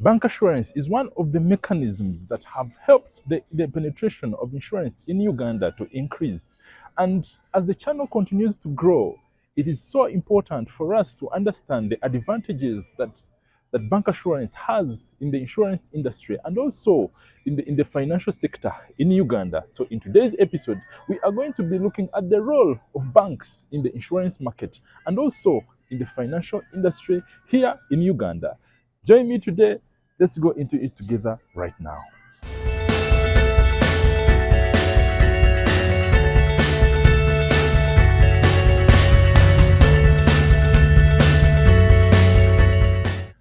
Bank assurance is one of the mechanisms that have helped the penetration of insurance in Uganda to increase. And as the channel continues to grow, it is so important for us to understand the advantages that bank assurance has in the insurance industry and also in the financial sector in Uganda. So in today's episode, we are going to be looking at the role of banks in the insurance market and also in the financial industry here in Uganda. Join me today. Let's go into it together right now.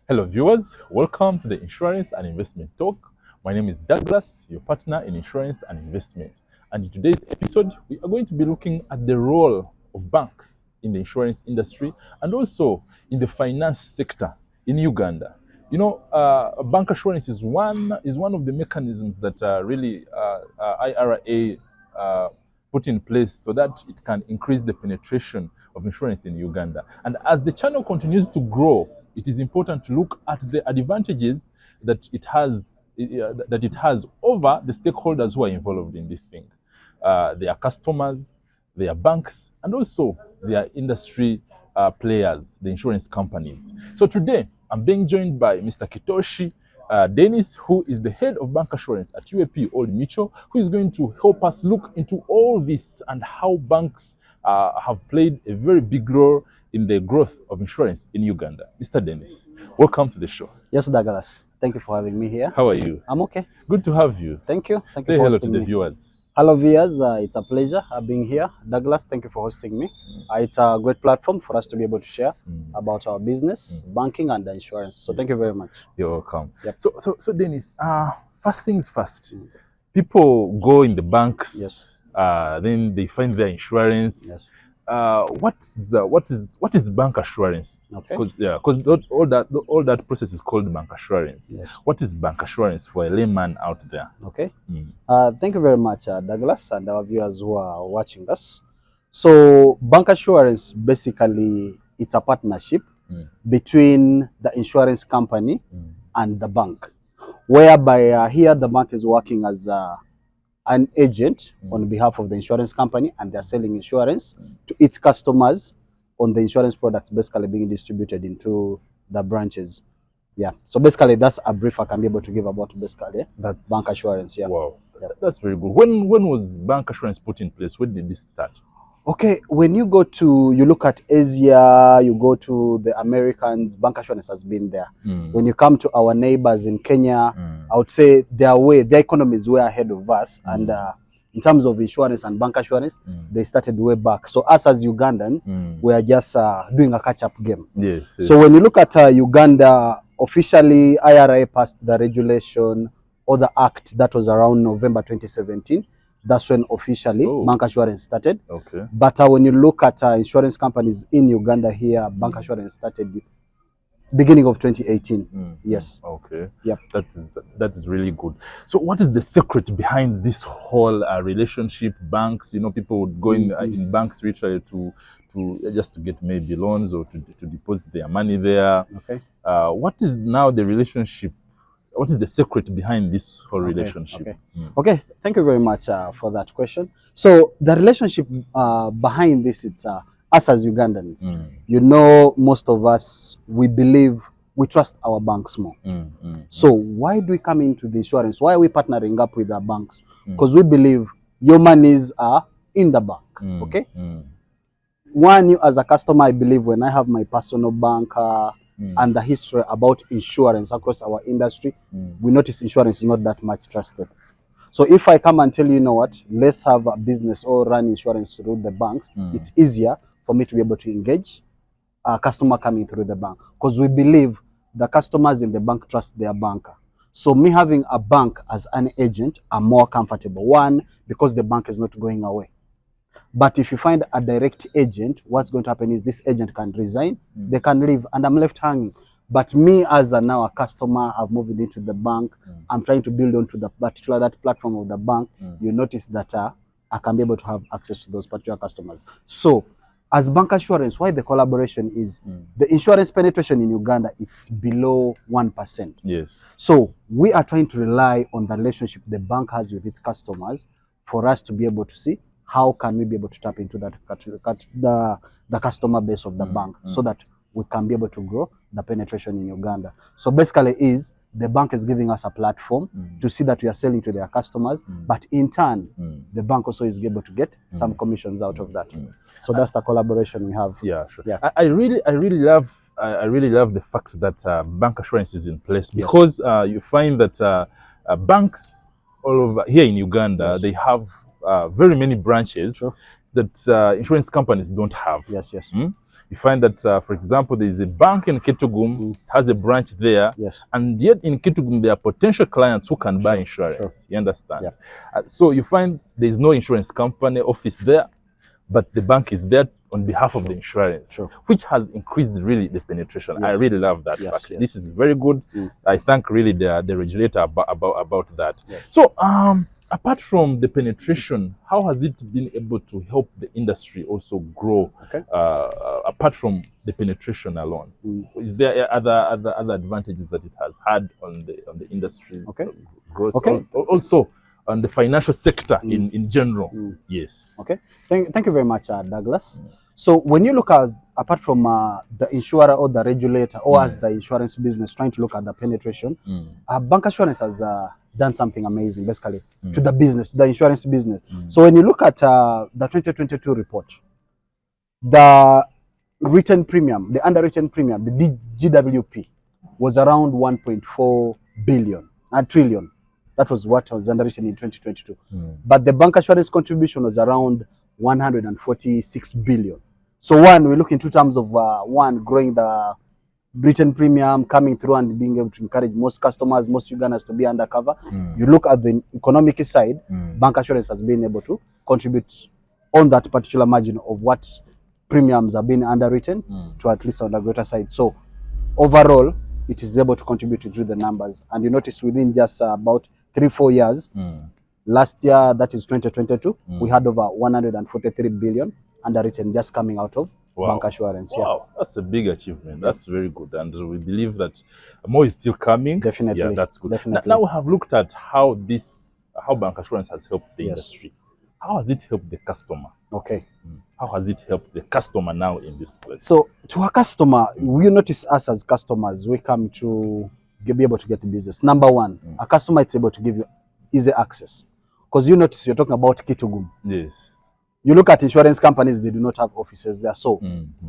Hello viewers, welcome to the Insurance and Investment Talk. My name is Douglas, your partner in insurance and investment. And in today's episode, we are going to be looking at the role of banks in the insurance industry and also in the finance sector in Uganda. You know, bank assurance is one of the mechanisms that IRA put in place so that it can increase the penetration of insurance in Uganda. And as the channel continues to grow, it is important to look at the advantages that it has over the stakeholders who are involved in this thing. Their customers, their banks, and also their industry players, the insurance companies. So today, I'm being joined by Mr. Kitoshi Dennis, who is the head of bank assurance at UAP Old Mutual, who is going to help us look into all this and how banks have played a very big role in the growth of insurance in Uganda. Mr. Dennis, welcome to the show. Yes, Douglas. Thank you for having me here. How are you? I'm okay. Good to have you. Thank you. Thank Say you for hello to hosting the me. viewers. Hello, viewers. It's a pleasure being here. Douglas, thank you for hosting me. It's a great platform for us to be able to share about our business, banking, and insurance. So thank you very much. You're welcome. Yep. So Dennis, first things first. People go in the banks. Yes. Then they find their insurance. Yes. What is bank assurance? Okay. Because all that process is called bank assurance. Yes. What is bank assurance for a layman out there? Okay. Thank you very much, Douglas, and our viewers who are watching us. So, bank assurance basically it's a partnership between the insurance company and the bank, whereby here the bank is working as an agent on behalf of the insurance company, and they're selling insurance to its customers on the insurance products basically being distributed into the branches. Yeah. So basically that's a brief I can be able to give about basically That's bank assurance. Yeah. Wow. Yeah. That's very good. When was bank assurance put in place? When did this start? Okay, when you look at Asia, you go to the Americans, bank assurance has been there. When you come to our neighbors in Kenya, I would say their economies were ahead of us. And in terms of insurance and bank assurance, they started way back. So us as Ugandans, we are just doing a catch-up game. Yes. So when you look at Uganda, officially IRA passed the regulation or the act that was around November 2017. That's when officially bank assurance started. Okay. But when you look at insurance companies in Uganda here, bank assurance started beginning of 2018. Yes. Okay. Yep. That is really good. So what is the secret behind this whole relationship? Banks, you know, people would go in banks literally to just to get maybe loans or to deposit their money there. Okay. What is now the relationship? What is the secret behind this whole relationship? Okay. Okay. Thank you very much for that question. So the relationship behind this, it's us as Ugandans. You know, most of us, we trust our banks more. So why do we come into the insurance? Why are we partnering up with the banks? Because we believe your monies are in the bank. Okay. One, you as a customer, I believe when I have my personal banker and the history about insurance across our industry, we notice insurance is not that much trusted. So if I come and tell you, you know what, let's have a business or run insurance through the banks, it's easier for me to be able to engage a customer coming through the bank, because we believe the customers in the bank trust their banker. So me having a bank as an agent, I'm more comfortable. One, because the bank is not going away. But if you find a direct agent, what's going to happen is this agent can resign, they can leave, and I'm left hanging. But me as now a customer, I've moved into the bank, I'm trying to build onto the that platform of the bank, you notice that I can be able to have access to those particular customers. So as bancassurance, why the collaboration is the insurance penetration in Uganda, it's below 1%. Yes. So we are trying to rely on the relationship the bank has with its customers for us to be able to see how can we be able to tap into that the customer base of the bank so that we can be able to grow the penetration in Uganda. So basically is the bank is giving us a platform to see that we are selling to their customers, but in turn, the bank also is able to get some commissions out of that. So that's the collaboration we have. Yeah, sure. Yeah. I really love the fact that bank assurance is in place, because you find that banks all over here in Uganda, they have very many branches that insurance companies don't have. Yes, yes. You find that, for example, there is a bank in Kitugum, has a branch there, and yet in Kitugum there are potential clients who can buy insurance. You understand? So you find there is no insurance company office there, but the bank is there on behalf of the insurance, which has increased really the penetration. I really love that fact. This is very good. I thank really the regulator about that. So apart from the penetration, how has it been able to help the industry also grow? Apart from the penetration alone, is there other advantages that it has had on the industry growth? Also on the financial sector in general. Yes. Okay. Thank you very much, Douglas. So when you look at, apart from the insurer or the regulator or as the insurance business trying to look at the penetration, bancassurance has done something amazing basically to the business, to the insurance business. So when you look at the 2022 report, the written premium, the underwritten premium, the GWP was around 1.4 billion, a trillion. That was what was underwritten in 2022. But the bancassurance contribution was around 146 billion. So one, we look in two terms of one, growing the written premium, coming through and being able to encourage most customers, most Ugandans to be undercover. You look at the economic side, bancassurance has been able to contribute on that particular margin of what premiums are being underwritten to at least on the greater side. So overall, it is able to contribute to the numbers. And you notice within just about 3-4 years, last year, that is 2022, we had over 143 billion underwritten just coming out of bancassurance. Wow, that's a big achievement. That's very good. And we believe that more is still coming. Definitely. Yeah, that's good. Definitely. Now we have looked at how bancassurance has helped the industry. How has it helped the customer? Okay. How has it helped the customer now in this place? So to a customer, we notice us as customers, we come to be able to get the business. Number one, a customer is able to give you easy access. Because you notice you're talking about Kitugum. Yes. You look at insurance companies, they do not have offices there. So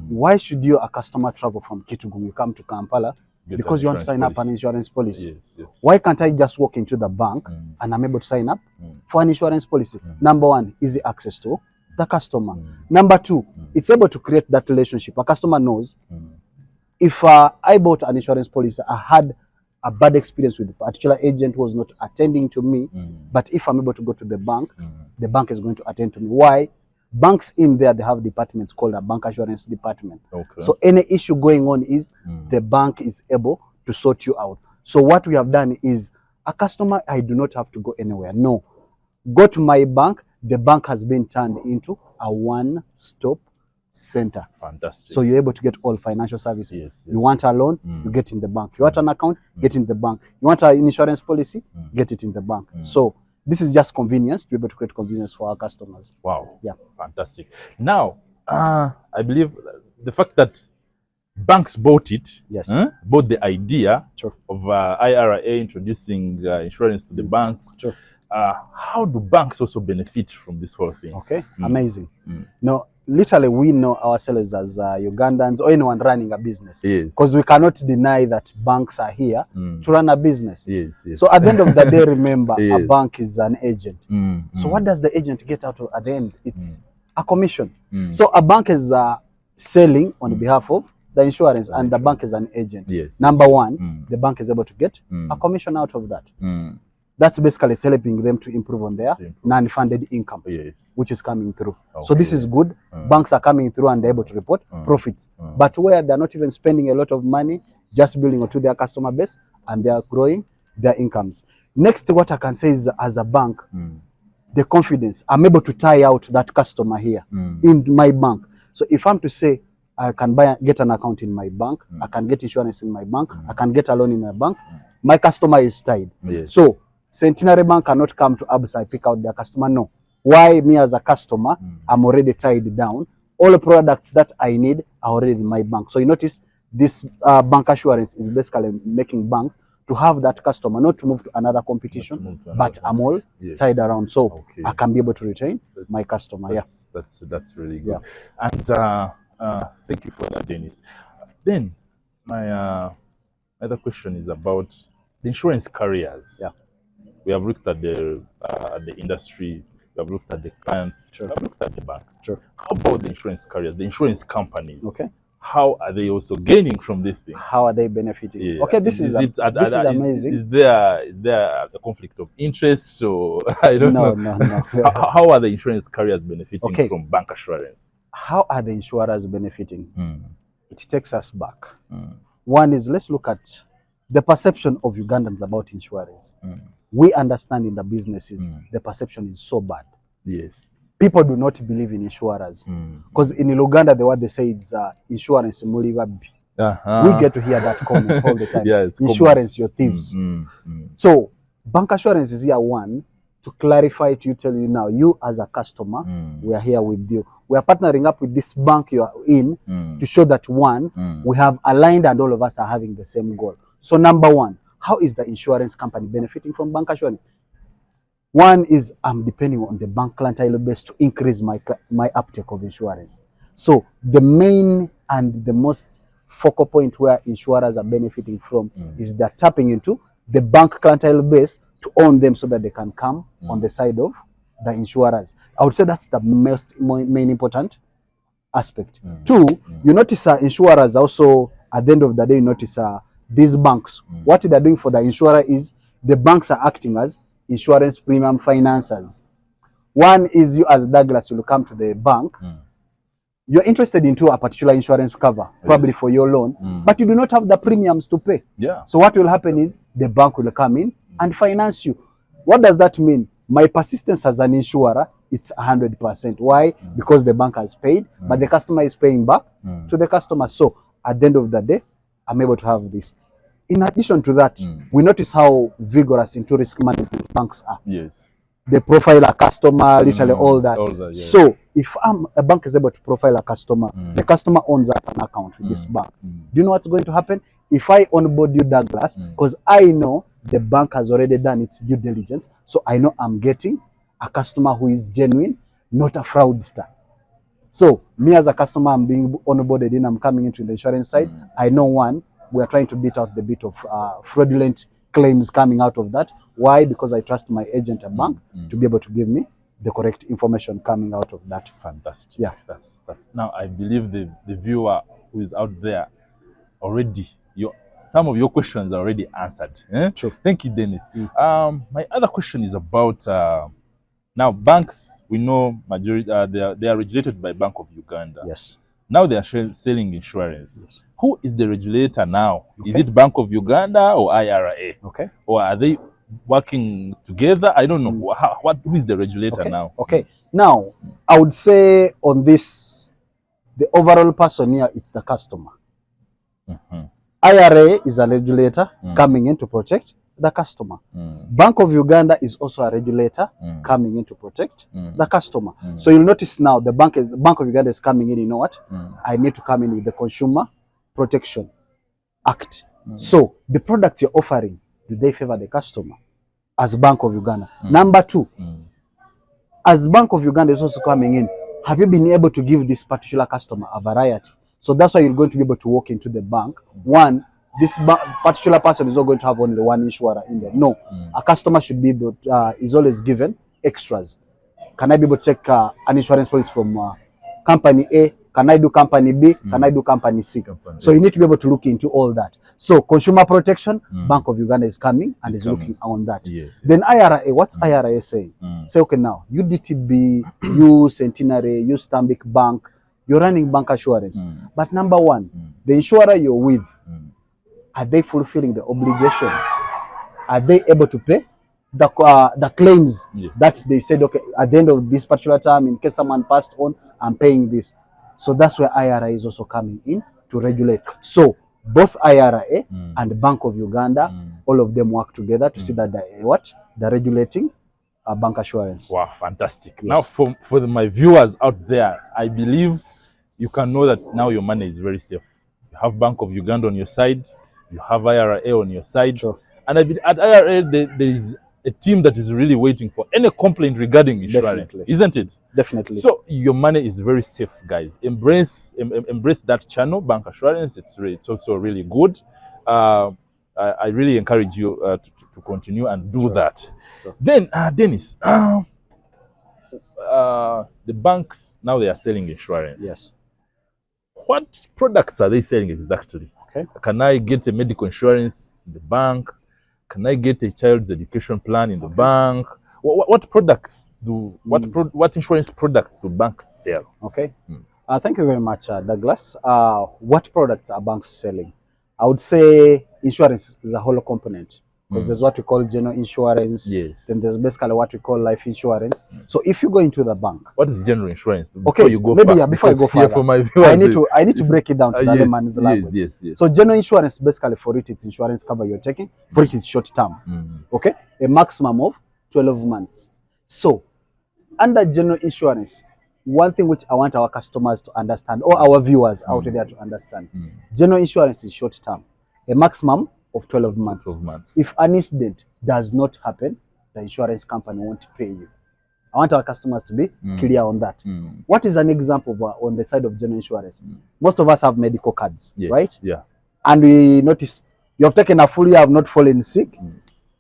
why should you, a customer, travel from Kitugum? You come to Kampala because you want to sign up an insurance policy. Why can't I just walk into the bank and I'm able to sign up for an insurance policy? Number one, easy access to the customer. Number two, it's able to create that relationship. A customer knows if I bought an insurance policy, I had a bad experience with a particular agent who was not attending to me, but if I'm able to go to the bank is going to attend to me. Why? Banks in there, they have departments called a bank assurance department. So any issue going on is the bank is able to sort you out. So what we have done is, a customer, I do not have to go anywhere. No. Go to my bank. The bank has been turned into a one-stop center. Fantastic. So you're able to get all financial services. You want a loan, you get in the bank. You want an account, get in the bank. You want an insurance policy, get it in the bank. So this is just convenience, to be able to create convenience for our customers. Wow. Yeah. Fantastic. Now, I believe the fact that banks bought it, bought the idea of IRA introducing insurance to the banks. How do banks also benefit from this whole thing? Okay, amazing. No, literally we know ourselves as Ugandans or anyone running a business. Because we cannot deny that banks are here to run a business. So at the end of the day, remember, a bank is an agent. So what does the agent get out of at the end? It's a commission. So a bank is selling on behalf of the insurance, and the bank is an agent. Number one, the bank is able to get a commission out of that. That's basically helping them to improve on their non-funded income, which is coming through. So this is good. Banks are coming through and they're able to report profits. But where they're not even spending a lot of money, just building onto their customer base, and they are growing their incomes. Next, what I can say is, as a bank, the confidence. I'm able to tie out that customer here in my bank. So if I'm to say I can get an account in my bank, I can get insurance in my bank, I can get a loan in my bank, my customer is tied. Yes. So Centenary Bank cannot come to Absa, pick out their customer. No. Why me as a customer, I'm already tied down. All the products that I need are already in my bank. So you notice this bank assurance is basically making banks to have that customer, not to move to another competition, but I'm all tied around. So I can be able to retain my customer. That's really good. And thank you for that, Dennis. Then my other question is about the insurance carriers. We have looked at the industry, we have looked at the clients, we have looked at the banks. How about the insurance carriers, the insurance companies? How are they also gaining from this thing? How are they benefiting? Okay, this is amazing. Is there a conflict of interest? So I don't know. No. How are the insurance carriers benefiting from bank assurance? How are the insurers benefiting? It takes us back. One is, let's look at the perception of Ugandans about insurance. We understand in the businesses, the perception is so bad. Yes. People do not believe in insurers. Because in Uganda, the word they say is insurance mulibabi. We get to hear that comment all the time. It's insurance, your thieves. So bank assurance is here, one, to clarify to you, tell you now, you as a customer, we are here with you. We are partnering up with this bank you are in to show that, one, we have aligned and all of us are having the same goal. So number one, how is the insurance company benefiting from bank assurance? One is I'm depending on the bank clientele base to increase my uptake of insurance. So the main and the most focal point where insurers are benefiting from is they're tapping into the bank clientele base to own them so that they can come on the side of the insurers. I would say that's the main important aspect. Two, you notice insurers also, at the end of the day, you notice these banks, what they're doing for the insurer is the banks are acting as insurance premium financiers. One is you as Douglas will come to the bank, you're interested into a particular insurance cover, probably for your loan, but you do not have the premiums to pay. So what will happen is the bank will come in and finance you. What does that mean? My persistence as an insurer, it's 100%. Why? Because the bank has paid, but the customer is paying back to the customer. So at the end of the day, I'm able to have this. In addition to that, we notice how vigorous into risk management banks are. Yes. They profile a customer, literally all that. So if a bank is able to profile a customer, the customer owns an account with this bank. Do you know what's going to happen? If I onboard you, Douglas, because I know the bank has already done its due diligence, so I know I'm getting a customer who is genuine, not a fraudster. So me as a customer, I'm being onboarded in, I'm coming into the insurance side. I know, one, we are trying to beat out the bit of fraudulent claims coming out of that. Why? Because I trust my agent at bank to be able to give me the correct information coming out of that. Fantastic. Yeah. That's now I believe the viewer who is out there already, some of your questions are already answered. True. Thank you, Dennis. My other question is about now banks. We know majority they are regulated by Bank of Uganda. Yes. Now they are selling insurance. Yes. Who is the regulator now? Okay. Is it Bank of Uganda or IRA? Okay. Or are they working together? I don't know. Who is the regulator now? Okay. Now, I would say on this, the overall person here is the customer. IRA is a regulator coming in to protect the customer. Bank of Uganda is also a regulator coming in to protect the customer. So you'll notice now the Bank of Uganda is coming in. You know what? I need to come in with the Consumer Protection Act. So the products you're offering, do they favor the customer as Bank of Uganda? Number two, as Bank of Uganda is also coming in, have you been able to give this particular customer a variety? So that's why you're going to be able to walk into the bank. One, this particular person is not going to have only one insurer in there. No, a customer should be able to, is always given extras. Can I be able to take an insurance policy from company A? Can I do company B? Can I do company C? So you need to be able to look into all that. So consumer protection, Bank of Uganda is coming and is looking on that. Then IRA, what's IRA saying? Say, okay, now you DTB, you Centenary, you Stanbic Bank, you're running bank assurance. But number one, the insurer you're with, are they fulfilling the obligation? Are they able to pay the claims that they said, okay, at the end of this particular time, in case someone passed on, I'm paying this? So that's where IRA is also coming in to regulate. So both IRA and Bank of Uganda, all of them work together to see that they're regulating bank assurance. Wow, fantastic. Yes. Now, for my viewers out there, I believe you can know that now your money is very safe. You have Bank of Uganda on your side, you have IRA on your side, Sure. and at IRA there is a team that is really waiting for any complaint regarding insurance, Definitely. isn't it? Definitely. So your money is very safe, guys. Embrace that channel, Bank Assurance. It's also really good. I really encourage you to continue and do that. Sure. Then, Dennis, the banks now they are selling insurance. Yes. What products are they selling exactly? Okay. Can I get a medical insurance in the bank? Can I get a child's education plan in the bank? What products do what insurance products do banks sell? Okay. Thank you very much, Douglas. What products are banks selling? I would say insurance is a whole component, because there's what we call general insurance. Yes. Then there's basically what we call life insurance. So if you go into the bank, what is general insurance? Before you go further, for my viewers, I need to break it down to the layman's language. Yes. So general insurance, basically for it, it's insurance cover you're taking. For it, it's short term. Okay, a maximum of 12 months. So under general insurance, one thing which I want our customers to understand, or our viewers out there to understand, general insurance is short term, a maximum of 12 months. 12 months. If an incident does not happen, the insurance company won't pay you. I want our customers to be clear on that. What is an example on the side of general insurance? Most of us have medical cards, right? Yeah. And we notice you have taken a full year, have not fallen sick.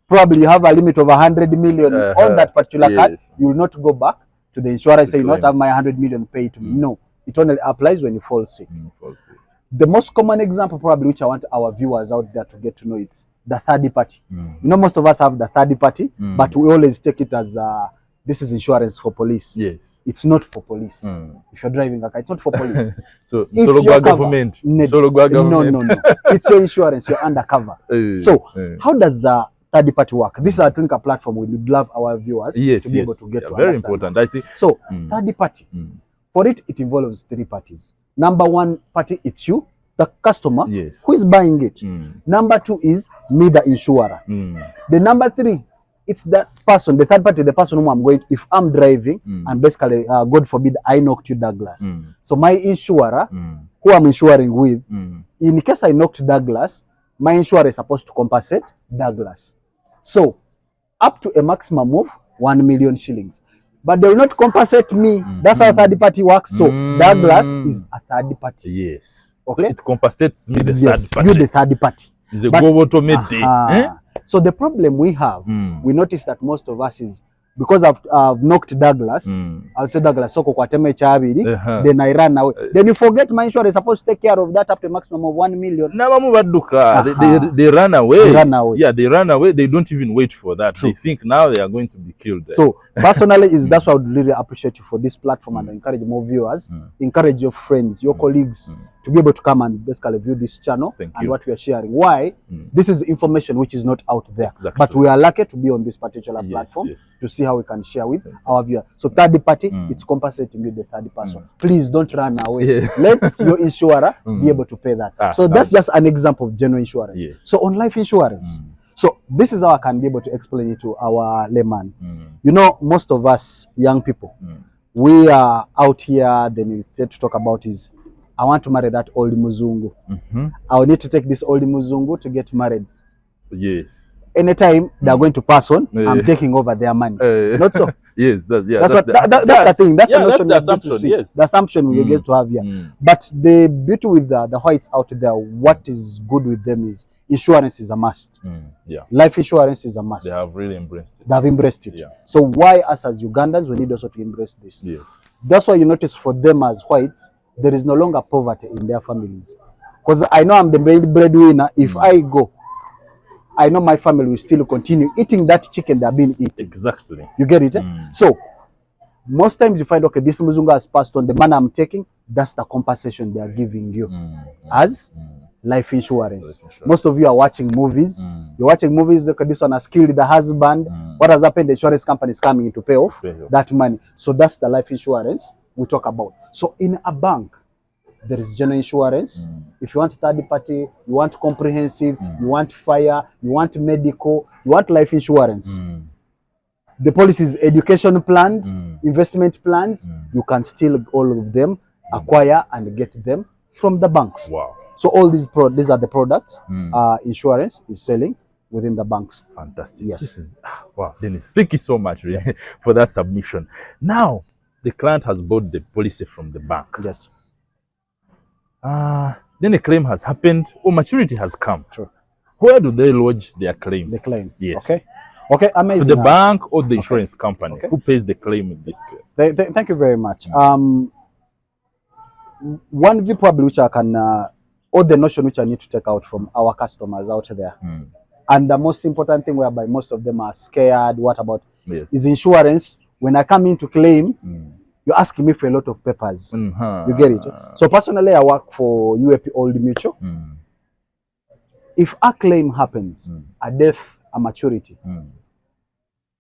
Probably you have a limit of 100 million on that particular card. You will not go back to the insurance say, not have my 100 million paid to me. No, it only applies when you fall sick. The most common example probably which I want our viewers out there to get to know, it's the third party. You know, most of us have the third party, but we always take it as this is insurance for police. Yes. It's not for police. If you're driving a car, it's not for police. So it's solo your government. No. It's your insurance. You're undercover. So how does third party work? This is I think a platform we would love our viewers to be able to get to very understand. Important. I think So third party, for it involves three parties. Number one party, it's you, the customer, who is buying it. Number two is me, the insurer. The number three, it's the person, the third party, the person whom I'm going to, if I'm driving and basically, God forbid, I knocked you, Douglas. So my insurer, who I'm insuring with, in case I knocked Douglas, my insurer is supposed to compensate Douglas. So up to a maximum of 1 million shillings. But they will not compensate me. That's how third party works. So Douglas is a third party. Yes. Okay. So it compensates me, the yes, third party. you the third party. It's a go-to-made So the problem we have, we notice that most of us is, because I've knocked Douglas, I'll say Douglas, soko kwa teme chabiri, then I run away. Then you forget my insurance is supposed to take care of that up to a maximum of 1 million. They run away. They run away. Yeah, they run away. They don't even wait for that. True. They think now they are going to be killed. So personally, that's why I would really appreciate you for this platform and encourage more viewers, encourage your friends, your colleagues to be able to come and basically view this channel and what we are sharing. Why? This is information which is not out there. Exactly. But we are lucky to be on this particular platform to see how we can share with our viewers. So third party, it's compensating you, the third person. Please don't run away. Let your insurer be able to pay that. So that's just an example of general insurance. So on life insurance, so this is how I can be able to explain it to our layman. You know, most of us young people, we are out here, then we said to talk about is, I want to marry that old Muzungu. I will need to take this old Muzungu to get married. Yes. Anytime they're going to pass on, I'm taking over their money. Not so. Yes, that's the thing. That's the assumption. Yes, the assumption we get to have here. But the beauty with the whites out there, what is good with them is insurance is a must. Life insurance is a must. They have really embraced it. They have embraced it. So why us as Ugandans, we need also to embrace this. Yes. That's why you notice for them as whites, there is no longer poverty in their families. Because I know I'm the breadwinner. If I go, I know my family will still continue eating that chicken they've been eating. Exactly. You get it? So most times you find, okay, this Muzunga has passed on, the money I'm taking, that's the compensation they are giving you as life insurance. Most of you are watching movies. You're watching movies, okay, this one has killed the husband. What has happened? The insurance company is coming to pay off that money. So that's the life insurance we talk about. So in a bank, there is general insurance. If you want third party, you want comprehensive, you want fire, you want medical, you want life insurance. The policies, education plans, investment plans, you can still all of them acquire and get them from the banks. Wow. So all these are the products insurance is selling within the banks. Fantastic. Yes. This is wow, Dennis. Thank you so much really, for that submission. Now, the client has bought the policy from the bank. Yes. Then a claim has happened or maturity has come. True. Where do they lodge their claim? The claim. Yes. Okay. Okay. Amazing. To the bank or the insurance company? Okay. Who pays the claim in this case? Thank you very much. One view probably which I can, or the notion which I need to take out from our customers out there, and the most important thing whereby most of them are scared, what about, is insurance. When I come in to claim, you're asking me for a lot of papers. You get it? So personally, I work for UAP Old Mutual. If a claim happens, a death, a maturity,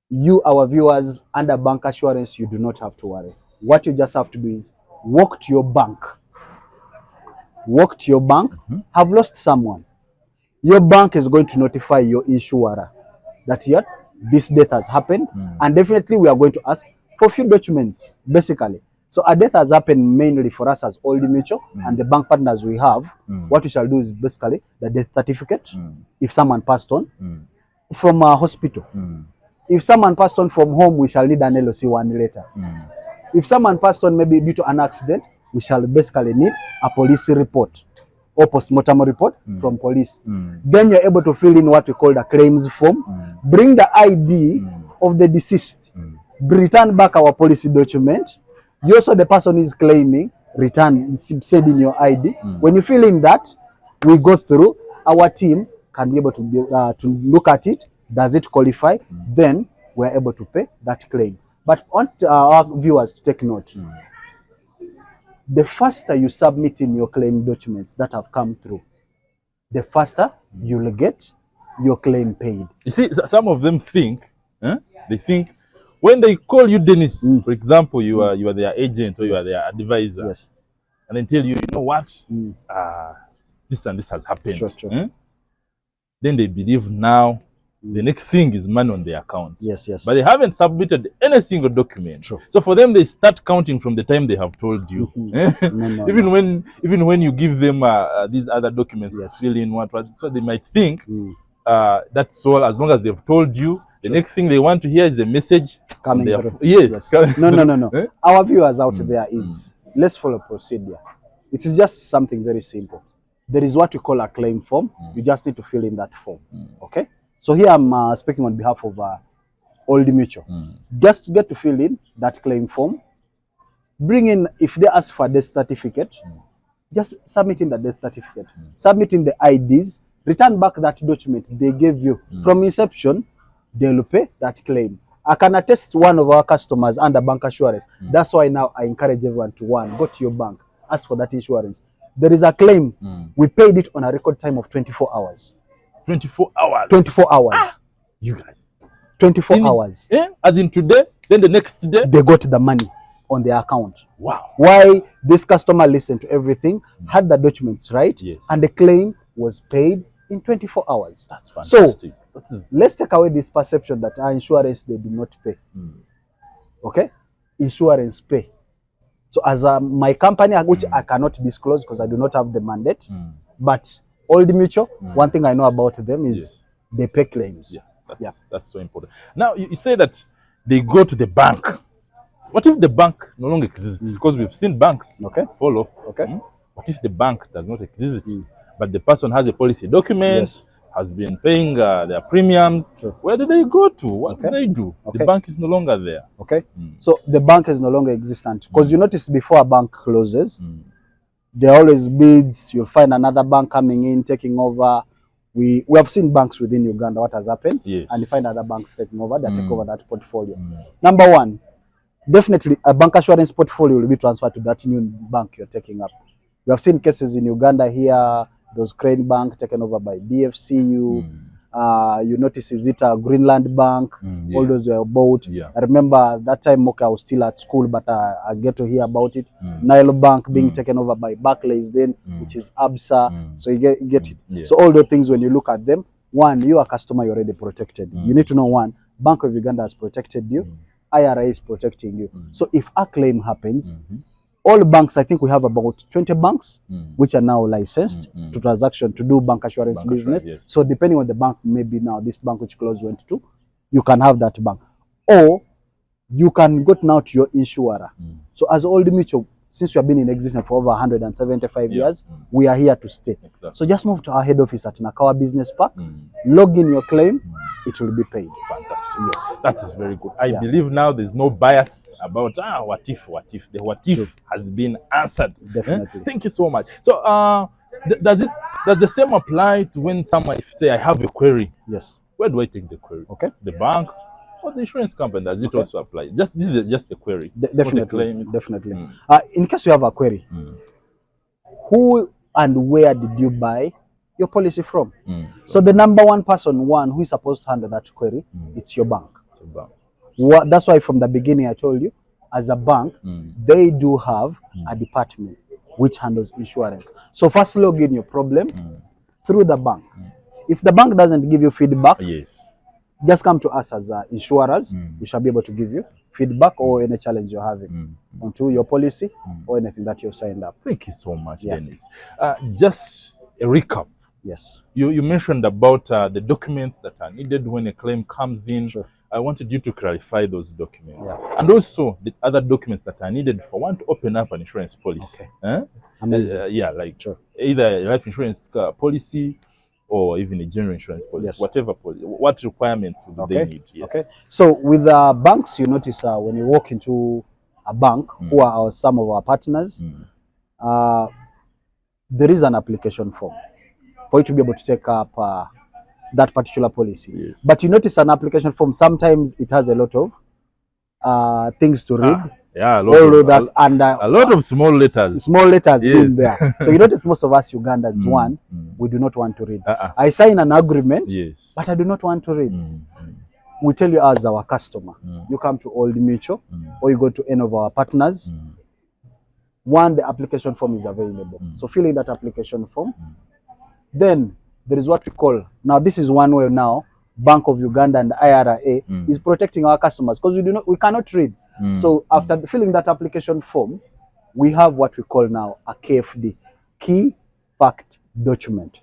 you, our viewers, under bank assurance, you do not have to worry. What you just have to do is walk to your bank. Walk to your bank, have lost someone. Your bank is going to notify your insurer that yet this death has happened, and definitely we are going to ask for a few documents, basically. So a death has happened mainly for us as Old Mutual and the bank partners we have. What we shall do is basically the death certificate, if someone passed on, from a hospital. If someone passed on from home, we shall need an LOC1 letter. If someone passed on maybe due to an accident, we shall basically need a police report or post-mortem report from police. Then you're able to fill in what we call the claims form. Bring the ID of the deceased. Return back our policy document. You also, the person is claiming, return, send in your ID. When you fill in that, we go through, our team can be able to look at it. Does it qualify? Then we're able to pay that claim. But I want our viewers to take note. The faster you submit in your claim documents that have come through, the faster you'll get your claim paid. You see, some of them think, they think when they call you Dennis, for example, you are their agent or you are their advisor, and they tell you, you know what, this and this has happened. Then they believe now the next thing is money on their account. But they haven't submitted any single document. So for them, they start counting from the time they have told you. Even when you give them these other documents to fill in what, so they might think that's all. As long as they've told you, the next thing they want to hear is the message coming through. No. Our viewers out there is, let's follow procedure. It is just something very simple. There is what we call a claim form. You just need to fill in that form. Okay. So here I'm speaking on behalf of Old Mutual. Just to get to fill in that claim form, bring in, if they ask for a death certificate, just submit in the death certificate, submit in the IDs, return back that document they gave you. From inception, they will pay that claim. I can attest one of our customers under bank assurance. That's why now I encourage everyone to go to your bank, ask for that insurance. There is a claim. We paid it on a record time of 24 hours. 24 hours. 24 hours. You guys. 24 hours. As in today, then the next day they got the money on their account. Wow. Why? This customer listened to everything, had the documents right, and the claim was paid in 24 hours. That's fantastic. So let's take away this perception that our insurance, they do not pay. Okay? Insurance pay. So as my company, which I cannot disclose because I do not have the mandate, but Old Mutual, one thing I know about them is they pay claims. That's so important. Now, you say that they go to the bank. What if the bank no longer exists? Because we've seen banks fall off. What if the bank does not exist, but the person has a policy document, has been paying their premiums? Where do they go to? What do they do? The bank is no longer there. So the bank is no longer existent. Because you notice before a bank closes, there are always bids. You'll find another bank coming in, taking over. We have seen banks within Uganda, what has happened, and you find other banks taking over, they take over that portfolio. Number one, definitely a bank assurance portfolio will be transferred to that new bank you're taking up. We have seen cases in Uganda here, those Crane Bank taken over by DFCU, You notice, is it a Greenland Bank? Yes. All those were bought. Yeah. I remember that time, okay, I was still at school, but I get to hear about it. Nile Bank being taken over by Barclays then, which is ABSA. So you get it. Yeah. So all those things, when you look at them, one, you are a customer, you're already protected. You need to know, one, Bank of Uganda has protected you. IRA is protecting you. So if a claim happens, all banks, I think we have about 20 banks which are now licensed to transaction, to do bank assurance business. Yes. So depending on the bank, maybe now this bank which close went to, you can have that bank. Or you can go now to your insurer. So as Old Mutual, since we have been in existence for over 175 years, we are here to stay. Exactly. So just move to our head office at Nakawa Business Park, log in your claim, it will be paid. Fantastic. Yes. That is very good. I believe now there's no bias about what if. The what if has been answered. Definitely. Thank you so much. So does the same apply to when someone say I have a query? Yes. Where do I take the query? Okay. The bank or the insurance company? Does it also apply? This is just a query. Definitely. Not a claim. Definitely. In case you have a query, who and where did you buy your policy from? So the number one person, who is supposed to handle that query, it's your bank. It's a bank. That's why from the beginning I told you, as a bank, they do have a department which handles insurance. So first log in your problem through the bank. If the bank doesn't give you feedback, Yes. just come to us as insurers. We shall be able to give you feedback or any challenge you're having onto your policy or anything that you've signed up. Thank you so much, Dennis. Just a recap. Yes. You mentioned about the documents that are needed when a claim comes in. Sure. I wanted you to clarify those documents. And also the other documents that are needed for one to open up an insurance policy. Okay. Amazing. Like Sure. either a life insurance policy or even a general insurance policy, Yes. whatever policy. What requirements would they need? Yes. Okay. So with banks, you notice when you walk into a bank, who are some of our partners, there is an application form for you to be able to take up that particular policy. Yes. But you notice an application form, sometimes it has a lot of things to read. Yeah, a lot of small letters. In there. So you notice most of us Ugandans, we do not want to read. I sign an agreement, but I do not want to read. We tell you as our customer, you come to Old Mutual or you go to any of our partners. One, the application form is available. So fill in that application form. Then there is what we call, now this is one way now, Bank of Uganda and IRA is protecting our customers because we cannot read. So after filling that application form, we have what we call now a KFD, Key Fact Document.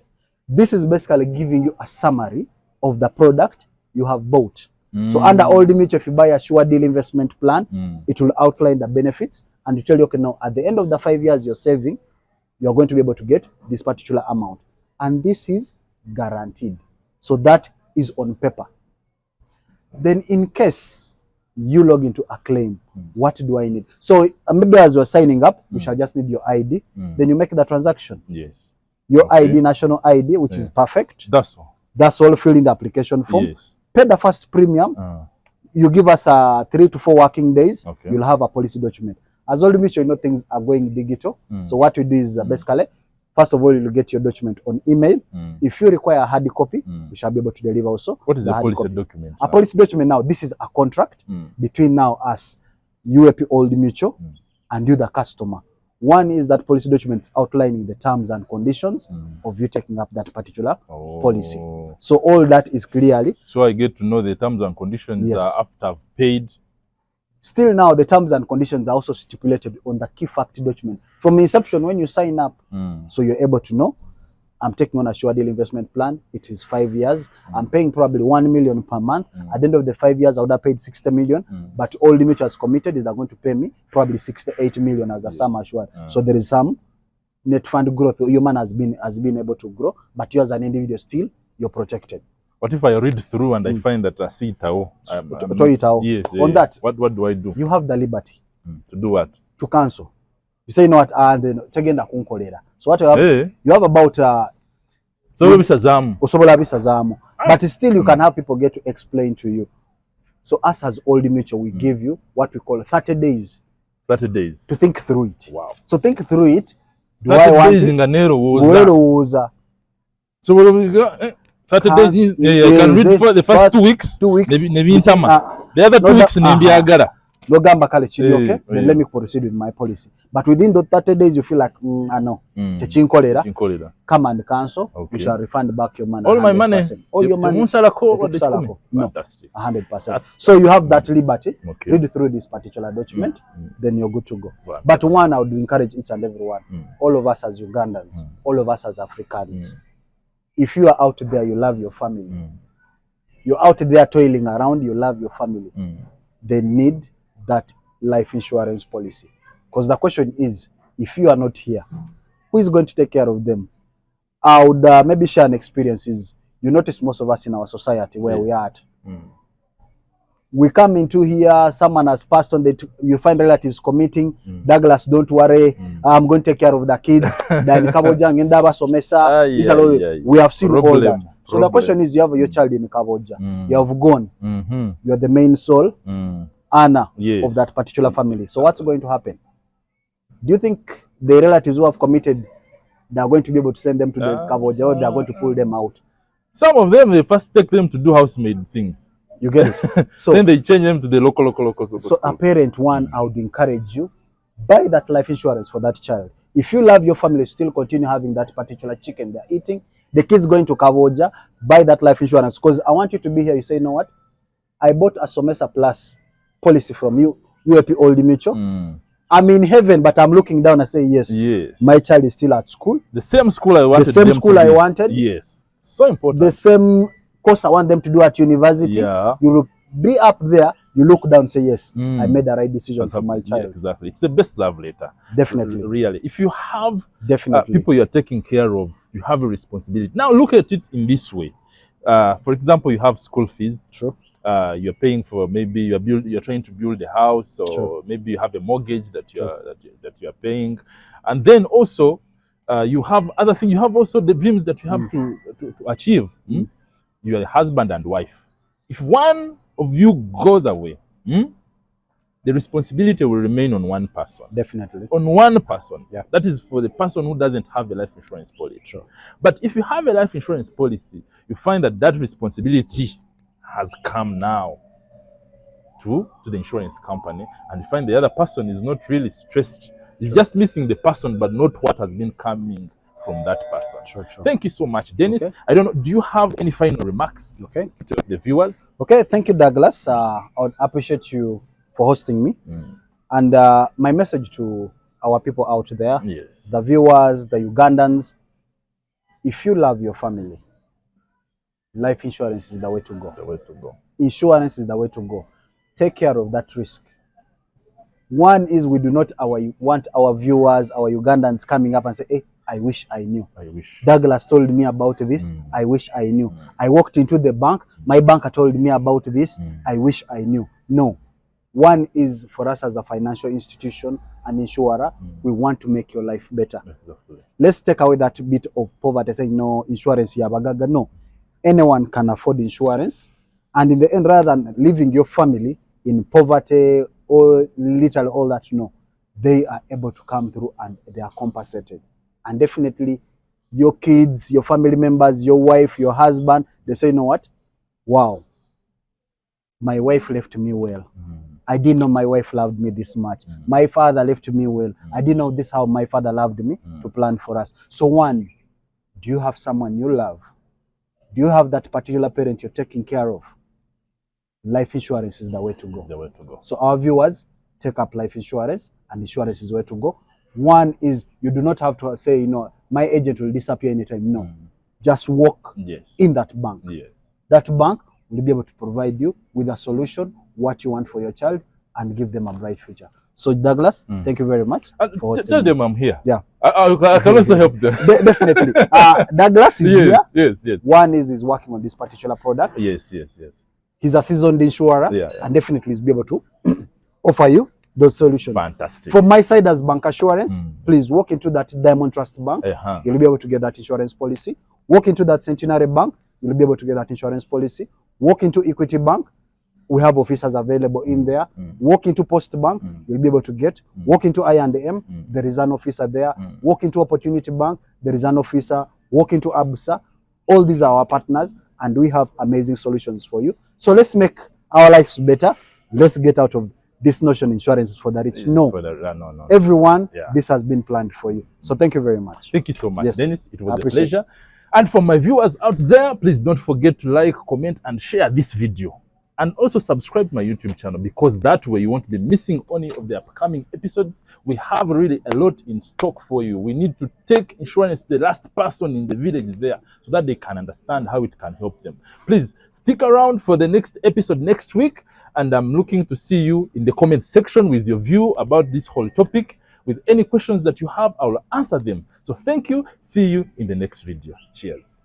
This is basically giving you a summary of the product you have bought. So under Old Mutual, if you buy a sure deal investment plan, it will outline the benefits and you tell you, okay, now at the end of the 5 years you're saving, you're going to be able to get this particular amount. And this is guaranteed. So that is on paper. Then in case you log into a claim, what do I need? So maybe as you're signing up, we shall just need your ID. Then you make the transaction. Yes. Your ID, national ID, which is perfect. That's all. That's all. Fill in the application form. Yes. Pay the first premium. You give us 3 to 4 working days. Okay. You'll have a policy document. As Old Mutual, things are going digital. So what we do is basically, first of all, you'll get your document on email. If you require a hard copy, we shall be able to deliver also. What is the policy document? A policy document now, this is a contract between now us, UAP Old Mutual, and you, the customer. One is that policy documents outlining the terms and conditions of you taking up that particular policy. So all that is clearly. So I get to know the terms and conditions after I've paid. Still now, the terms and conditions are also stipulated on the key fact document. From inception, when you sign up, so you're able to know, I'm taking on a sure deal investment plan. It is 5 years. I'm paying probably 1 million per month. At the end of the 5 years, I would have paid 60 million. But Old Mutual has committed is they're going to pay me probably 68 million as a sum assured. So there is some net fund growth. Human has been able to grow, but you as an individual still, you're protected. What if I read through and I find that I see it all? Yes. On that, what do I do? You have the liberty to do what? To cancel. You say, you know what, so what you have, you have about but still you can have people get to explain to you. So us as Old Mutual, we give you what we call 30 days. 30 days. To think through it. Wow. So think through it. Do I want it? So what do we go? Saturday, I can read for the first 2 weeks. 2 weeks. Maybe in summer. The other 2 weeks, maybe agara. Logamba kale chiri, okay? Then let me proceed with my policy. But within those 30 days, you feel like, I know. Come and cancel. Okay. You shall refund back your money. All 100%. My money. All your money. No, fantastic. 100%. So you have that liberty. Okay. Read through this particular document, then you're good to go. But one, I would encourage each and everyone, all of us as Ugandans, all of us as Africans, if you are out there, you love your family. You're out there toiling around, you love your family. They need that life insurance policy. Because the question is, if you are not here, who is going to take care of them? I would maybe share an experience. Is you notice most of us in our society where we are at. We come into here, someone has passed on, you find relatives committing. Douglas, don't worry, I'm going to take care of the kids. We have seen all that. So the question is, you have your child in Kaboja. You have gone. You're the main soul. Anna of that particular family. So what's going to happen? Do you think the relatives who have committed, they are going to be able to send them to the Kavoja, or they are going to pull them out? Some of them, they first take them to do housemaid things. You get it? So then they change them to the local. So schools. A parent, one, I would encourage you, buy that life insurance for that child. If you love your family, still continue having that particular chicken they're eating. The kids going to Kavoja, buy that life insurance. Because I want you to be here. You say, you know what? I bought a Somesa Plus policy from you, UAP Old Mutual. I'm in heaven, but I'm looking down and say, yes, my child is still at school. The same school I wanted. The same school I wanted. Yes. So important. The same course I want them to do at university. Yeah. You will be up there, you look down and say, yes, I made the right decision for my child. Yeah, exactly. It's the best love letter. Definitely. Really. If you have people you're taking care of, you have a responsibility. Now look at it in this way. For example, you have school fees. True. You're paying for, maybe you're trying to build a house, or maybe you have a mortgage that you're paying, and then also you have other things. You have also the dreams that you have to achieve. You are a husband and wife. If one of you goes away, the responsibility will remain on one person. Definitely. On one person. Yeah. That is for the person who doesn't have a life insurance policy. Sure. But if you have a life insurance policy, you find that responsibility has come now to the insurance company, and you find the other person is not really stressed. It's just missing the person, but not what has been coming from that person. Sure. Thank you so much, Dennis. Okay. I don't know, do you have any final remarks to the viewers? Okay, thank you, Douglas. I would appreciate you for hosting me. And my message to our people out there, the viewers, the Ugandans, if you love your family, life insurance is the way to go. Insurance is the way to go. Take care of that risk. One is, we do not want our viewers, our Ugandans coming up and say, hey, I wish I knew. Douglas told me about this. I wish I knew. I walked into the bank. My banker told me about this. I wish I knew. No. One is, for us as a financial institution and insurer, we want to make your life better. Exactly. Let's take away that bit of poverty, saying, no, insurance, yabagaga. No. Anyone can afford insurance. And in the end, rather than leaving your family in poverty or literally all that, they are able to come through and they are compensated. And definitely your kids, your family members, your wife, your husband, they say, you know what? Wow, my wife left me well. I didn't know my wife loved me this much. My father left me well. I didn't know this how my father loved me to plan for us. So one, do you have someone you love? Do you have that particular parent you're taking care of? Life insurance is the way to go. So our viewers, take up life insurance, and insurance is the way to go. One is, you do not have to say, my agent will disappear anytime. No. Just walk in that bank. That bank will be able to provide you with a solution, what you want for your child, and give them a bright future. So Douglas, thank you very much for hosting. Tell them I'm here. Yeah. I can also help them. Definitely. Douglas is here. Yes. One is working on this particular product. Yes. He's a seasoned insurer, and definitely is be able to offer you those solutions. Fantastic. From my side as BANCASSURANCE, please walk into that Diamond Trust Bank. You'll be able to get that insurance policy. Walk into that Centenary Bank. You'll be able to get that insurance policy. Walk into Equity Bank. We have officers available in there. Walk into Post Bank. You'll be able to get. Walk into I&M. There is an officer there. Walk into Opportunity Bank. There is an officer. Walk into ABSA. All these are our partners, and we have amazing solutions for you. So let's make our lives better. Let's get out of this notion insurance is for the rich. No, No. everyone, Yeah. this has been planned for you. So thank you very much. Thank you so much, Yes, Dennis. It was I a appreciate pleasure. And for my viewers out there, please don't forget to like, comment, and share this video. And also subscribe to my YouTube channel, because that way you won't be missing any of the upcoming episodes. We have really a lot in stock for you. We need to take insurance to the last person in the village there, so that they can understand how it can help them. Please stick around for the next episode next week, and I'm looking to see you in the comment section with your view about this whole topic. With any questions that you have, I will answer them. So thank you. See you in the next video. Cheers.